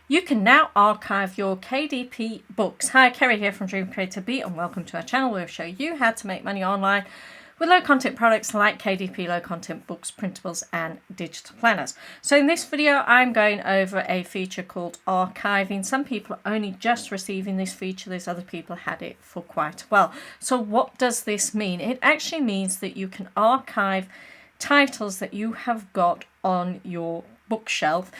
You can now archive your KDP books. Hi, Kerry here from Dream Creator Beat, and welcome to our channel where we show you how to make money online with low content products like KDP low content books, printables and digital planners. So in this video I'm going over a feature called archiving. Some people are only just receiving this feature, there's other people had it for quite a while. So what does this mean? It actually means that you can archive titles that you have got on your bookshelf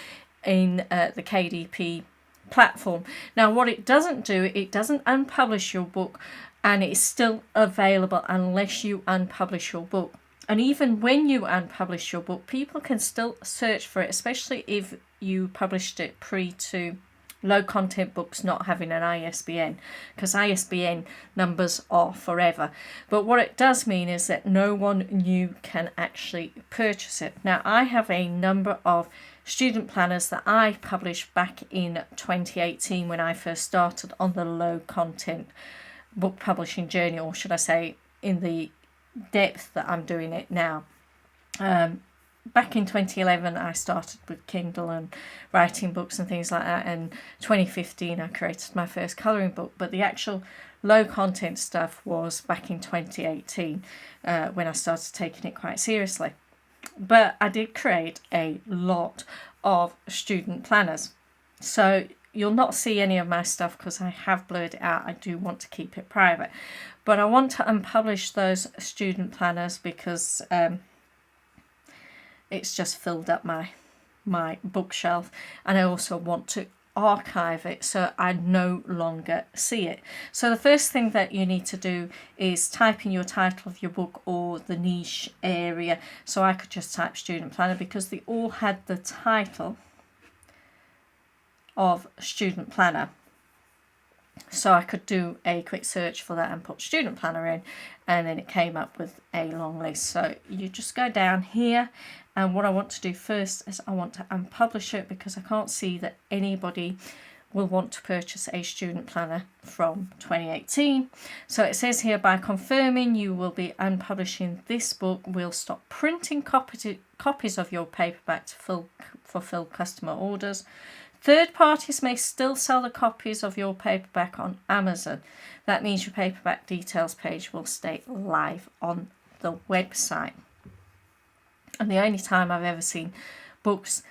in the KDP platform. Now what it doesn't do, it doesn't unpublish your book, and it's still available unless you unpublish your book. And even when you unpublish your book, people can still search for it, especially if you published it pre to low content books not having an ISBN, because ISBN numbers are forever. But what it does mean is that no one new can actually purchase it. Now I have a number of student planners that I published back in 2018 when I first started on the low content book publishing journey, or should I say in the depth that I'm doing it now. Back in 2011 I started with Kindle and writing books and things like that, and 2015 I created my first colouring book, but the actual low content stuff was back in 2018 when I started taking it quite seriously. But I did create a lot of student planners, so you'll not see any of my stuff because I have blurred it out. I do want to keep it private, but I want to unpublish those student planners because it's just filled up my bookshelf, and I also want to archive it so I no longer see it. So the first thing that you need to do is type in your title of your book or the niche area. So I could just type student planner because they all had the title of student planner, so I could do a quick search for that and put student planner in, and then it came up with a long list. So you just go down here, and what I want to do first is I want to unpublish it because I can't see that anybody will want to purchase a student planner from 2018. So it says here, by confirming you will be unpublishing this book, we'll stop printing copies of your paperback to fulfill customer orders. Third parties may still sell the copies of your paperback on Amazon. That means your paperback details page will stay live on the website. And the only time I've ever seen books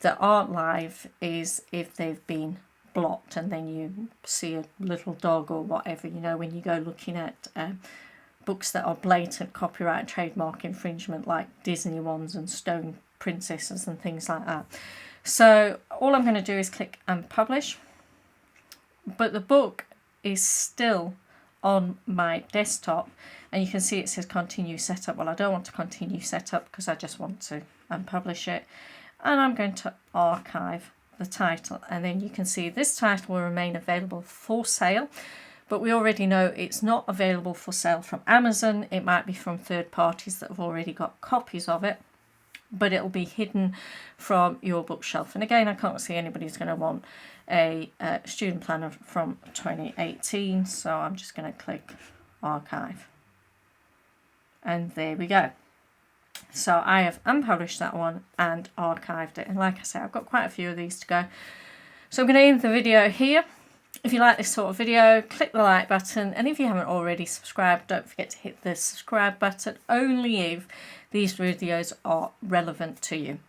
that aren't live is if they've been blocked, and then you see a little dog or whatever, you know, when you go looking at books that are blatant copyright and trademark infringement, like Disney ones and Stone Princesses and things like that. So all I'm going to do is click unpublish, but the book is still on my desktop, and you can see it says continue setup. Well, I don't want to continue setup because I just want to unpublish it, and I'm going to archive the title, and then you can see this title will remain available for sale, but we already know it's not available for sale from Amazon. It might be from third parties that have already got copies of it, but it'll be hidden from your bookshelf. And again, I can't see anybody's going to want a student planner from 2018, so I'm just going to click archive, and there we go. So I have unpublished that one and archived it, and like I said, I've got quite a few of these to go. So I'm going to end the video here. If you like this sort of video, click the like button, and if you haven't already subscribed, don't forget to hit the subscribe button, only if these videos are relevant to you.